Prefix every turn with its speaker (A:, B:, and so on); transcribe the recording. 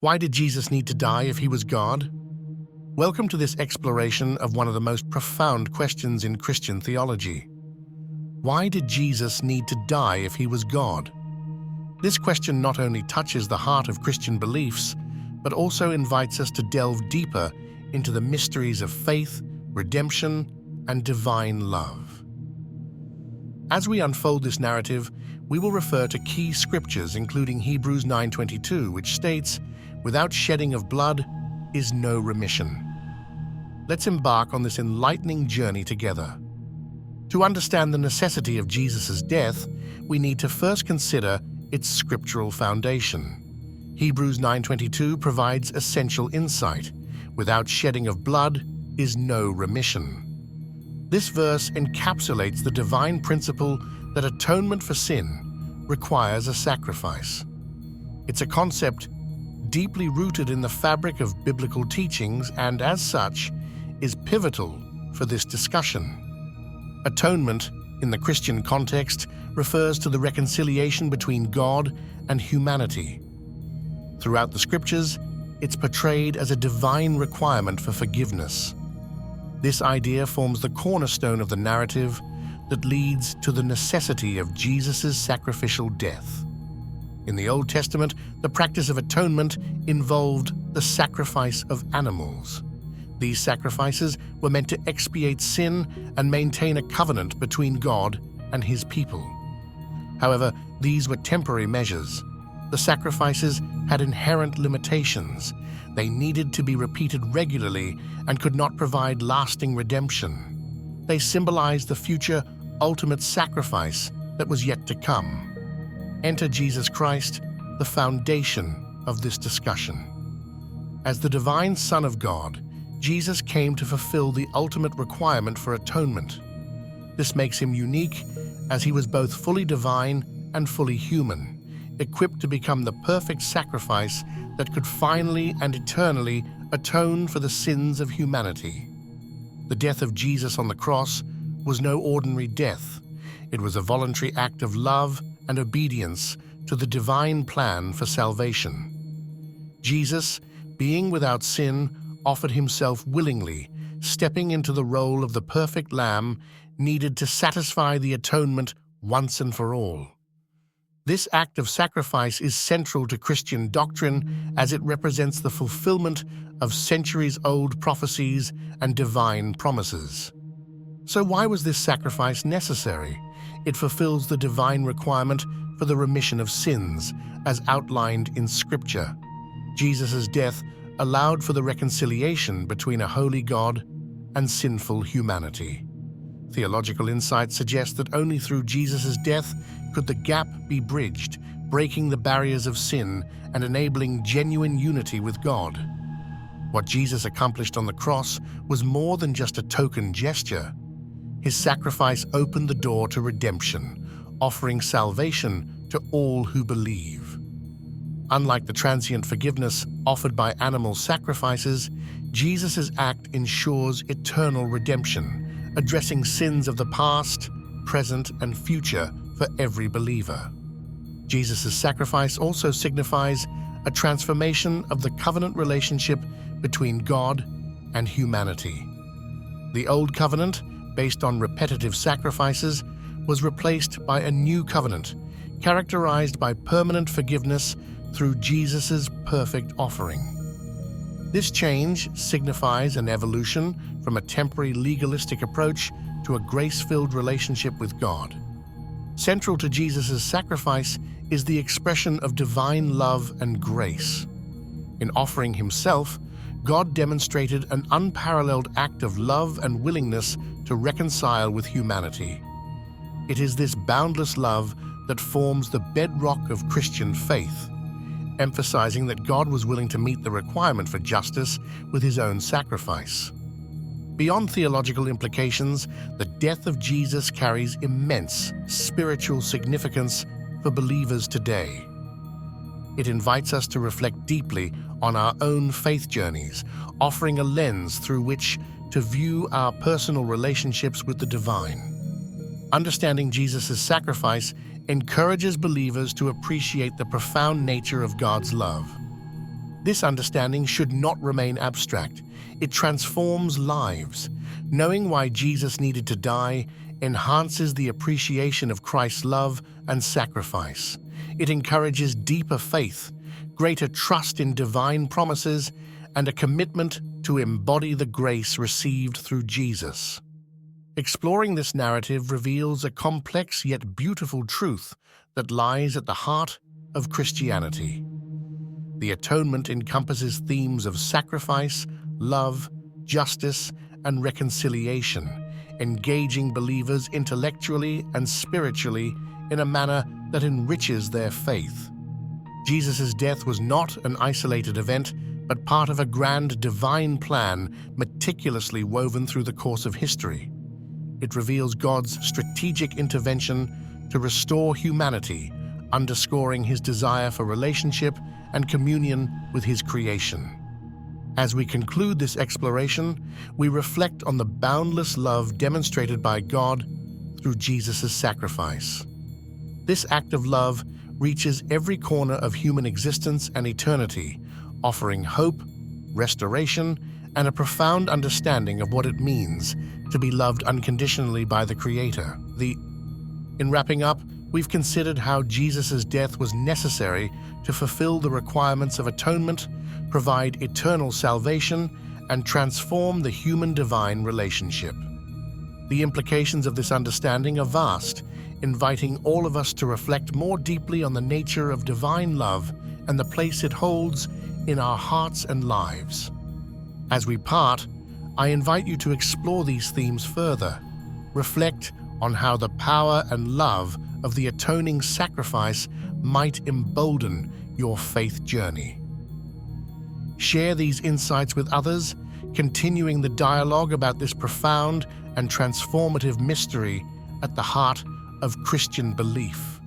A: Why did Jesus need to die if he was God? Welcome to this exploration of one of the most profound questions in Christian theology. Why did Jesus need to die if he was God? This question not only touches the heart of Christian beliefs, but also invites us to delve deeper into the mysteries of faith, redemption, and divine love. As we unfold this narrative, we will refer to key scriptures including Hebrews 9:22, which states, "Without shedding of blood is no remission." Let's embark on this enlightening journey together. To understand the necessity of Jesus' death, we need to first consider its scriptural foundation. Hebrews 9:22 provides essential insight. Without shedding of blood is no remission. This verse encapsulates the divine principle that atonement for sin requires a sacrifice. It's a concept deeply rooted in the fabric of biblical teachings and, as such, is pivotal for this discussion. Atonement, in the Christian context, refers to the reconciliation between God and humanity. Throughout the Scriptures, it's portrayed as a divine requirement for forgiveness. This idea forms the cornerstone of the narrative that leads to the necessity of Jesus' sacrificial death. In the Old Testament, the practice of atonement involved the sacrifice of animals. These sacrifices were meant to expiate sin and maintain a covenant between God and his people. However, these were temporary measures. The sacrifices had inherent limitations. They needed to be repeated regularly and could not provide lasting redemption. They symbolized the future ultimate sacrifice that was yet to come. Enter Jesus Christ, the foundation of this discussion. As the divine Son of God, Jesus came to fulfill the ultimate requirement for atonement. This makes him unique, as he was both fully divine and fully human, equipped to become the perfect sacrifice that could finally and eternally atone for the sins of humanity. The death of Jesus on the cross was no ordinary death. It was a voluntary act of love and obedience to the divine plan for salvation. Jesus, being without sin, offered himself willingly, stepping into the role of the perfect lamb needed to satisfy the atonement once and for all. This act of sacrifice is central to Christian doctrine as it represents the fulfillment of centuries-old prophecies and divine promises. So why was this sacrifice necessary? It fulfills the divine requirement for the remission of sins, as outlined in Scripture. Jesus' death allowed for the reconciliation between a holy God and sinful humanity. Theological insights suggest that only through Jesus' death could the gap be bridged, breaking the barriers of sin and enabling genuine unity with God. What Jesus accomplished on the cross was more than just a token gesture. His sacrifice opened the door to redemption, offering salvation to all who believe. Unlike the transient forgiveness offered by animal sacrifices, Jesus' act ensures eternal redemption, addressing sins of the past, present, and future for every believer. Jesus' sacrifice also signifies a transformation of the covenant relationship between God and humanity. The Old Covenant, based on repetitive sacrifices, was replaced by a new covenant, characterized by permanent forgiveness through Jesus' perfect offering. This change signifies an evolution from a temporary legalistic approach to a grace-filled relationship with God. Central to Jesus' sacrifice is the expression of divine love and grace. In offering himself, God demonstrated an unparalleled act of love and willingness to reconcile with humanity. It is this boundless love that forms the bedrock of Christian faith, emphasizing that God was willing to meet the requirement for justice with his own sacrifice. Beyond theological implications, the death of Jesus carries immense spiritual significance for believers today. It invites us to reflect deeply on our own faith journeys, offering a lens through which to view our personal relationships with the divine. Understanding Jesus' sacrifice encourages believers to appreciate the profound nature of God's love. This understanding should not remain abstract. It transforms lives. Knowing why Jesus needed to die enhances the appreciation of Christ's love and sacrifice. It encourages deeper faith, greater trust in divine promises, and a commitment to embody the grace received through Jesus. Exploring this narrative reveals a complex yet beautiful truth that lies at the heart of Christianity. The atonement encompasses themes of sacrifice, love, justice, and reconciliation, engaging believers intellectually and spiritually in a manner that enriches their faith. Jesus' death was not an isolated event, but part of a grand divine plan meticulously woven through the course of history. It reveals God's strategic intervention to restore humanity, underscoring his desire for relationship and communion with his creation. As we conclude this exploration, we reflect on the boundless love demonstrated by God through Jesus' sacrifice. This act of love reaches every corner of human existence and eternity, offering hope, restoration, and a profound understanding of what it means to be loved unconditionally by the Creator. In wrapping up, we've considered how Jesus' death was necessary to fulfill the requirements of atonement, provide eternal salvation, and transform the human-divine relationship. The implications of this understanding are vast, inviting all of us to reflect more deeply on the nature of divine love and the place it holds in our hearts and lives. As we part, I invite you to explore these themes further. Reflect on how the power and love of the atoning sacrifice might embolden your faith journey. Share these insights with others, continuing the dialogue about this profound and transformative mystery at the heart of Christian belief.